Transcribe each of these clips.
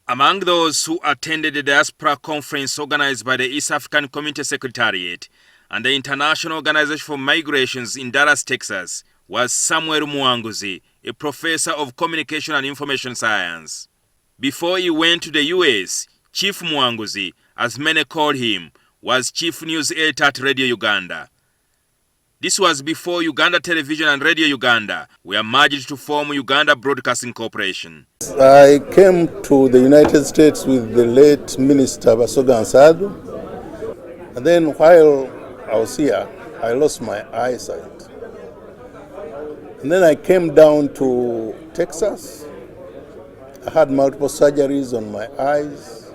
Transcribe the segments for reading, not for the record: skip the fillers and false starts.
Among those who attended the diaspora conference organized by the East African Community Secretariat and the International Organization for Migrations in Dallas, Texas, was Samuel Muwanguzi, a professor of communication and information science. Before he went to the US, Chief Muwanguzi, as many called him, was chief news editor at Radio Uganda. This was before Uganda Television and Radio Uganda were merged to form Uganda Broadcasting Corporation. I came to the United States with the late Minister Basoga Nsadu, and then while I was here, I lost my eyesight. And then I came down to Texas. I had multiple surgeries on my eyes.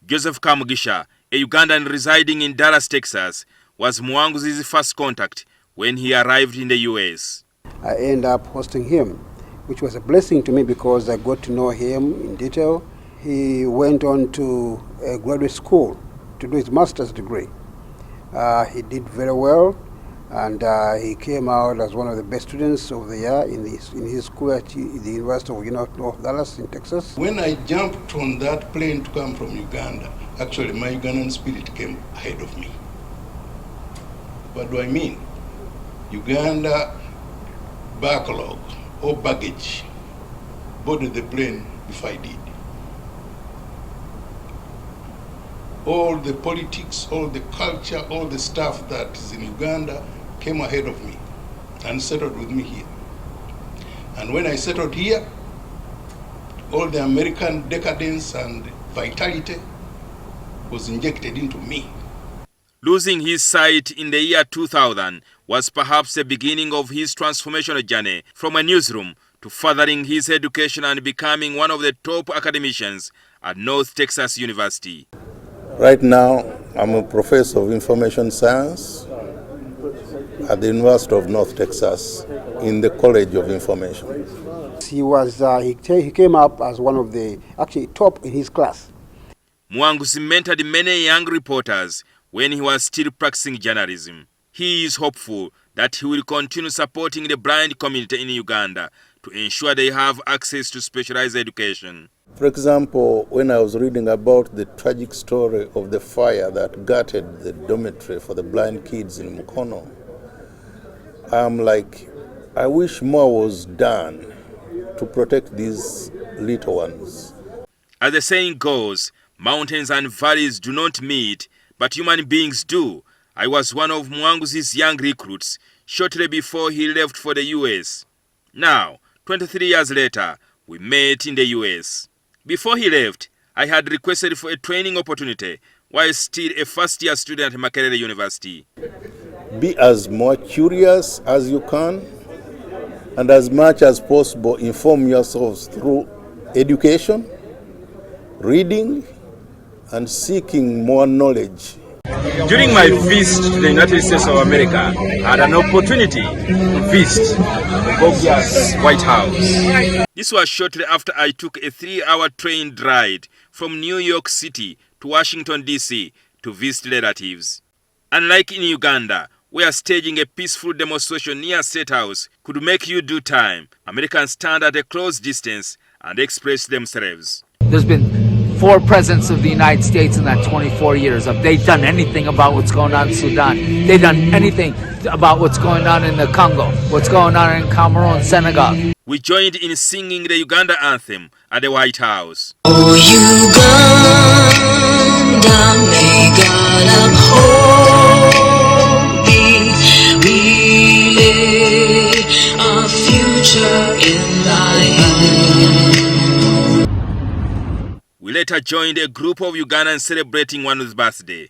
Joseph Kamugisha, a Ugandan residing in Dallas, Texas, was Muwanguzi's first contact when he arrived in the US. I ended up hosting him, which was a blessing to me because I got to know him in detail. He went on to a graduate school to do his master's degree. He did very well, and he came out as one of the best students of the year in his school at the University of North Dallas in Texas. When I jumped on that plane to come from Uganda, actually my Ugandan spirit came ahead of me. What do I mean? Uganda backlog or baggage boarded the plane before I did. All the politics, all the culture, all the stuff that is in Uganda came ahead of me and settled with me here. And when I settled here, all the American decadence and vitality was injected into me. Losing his sight in the year 2000 was perhaps the beginning of his transformational journey from a newsroom to furthering his education and becoming one of the top academicians at North Texas University. Right now, I'm a professor of information science at the University of North Texas in the College of Information. He came up as one of the top in his class. Muwanguzi mentored many young reporters when he was still practicing journalism. He is hopeful that he will continue supporting the blind community in Uganda to ensure they have access to specialized education. For example, when I was reading about the tragic story of the fire that gutted the dormitory for the blind kids in Mukono, I'm like, I wish more was done to protect these little ones. As the saying goes, mountains and valleys do not meet, but human beings do. I was one of Muwanguzi's young recruits shortly before he left for the US. Now, 23 years later, we met in the US. Before he left, I had requested for a training opportunity while still a first-year student at Makerere University. Be as more curious as you can, and as much as possible inform yourselves through education, reading, and seeking more knowledge. During my visit to the United States of America, I had an opportunity to visit the gorgeous White House. This was shortly after I took a 3-hour train ride from New York City to Washington, D.C. to visit relatives. Unlike in Uganda, where staging a peaceful demonstration near State House could make you do time, Americans stand at a close distance and express themselves. There's been 4 presidents of the United States in that 24 years. Have they done anything about what's going on in Sudan? They've done anything about what's going on in the Congo, what's going on in Cameroon, Senegal. We joined in singing the Uganda anthem at the White House. Oh, Uganda, may God uphold thee. We lay our future in thy hand. We later joined a group of Ugandans celebrating one's birthday.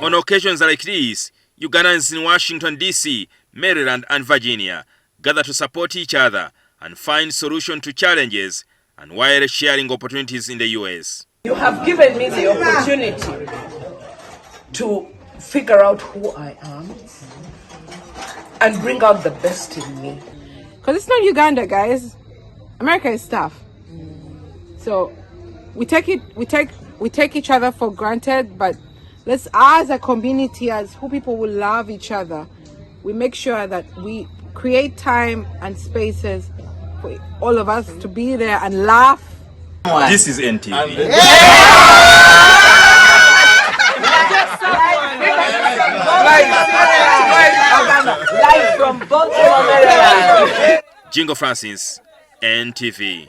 On occasions like these, Ugandans in Washington, D.C., Maryland, and Virginia gather to support each other and find solutions to challenges, and while sharing opportunities in the U.S. You have given me the opportunity to figure out who I am and bring out the best in me. Because it's not Uganda, guys. America is tough. So we take each other for granted, but let's, as a community, as who people will love each other, we make sure that we create time and spaces for all of us to be there and laugh. This is NTV. Live from Baltimore, Maryland. Jjingo Francis, NTV.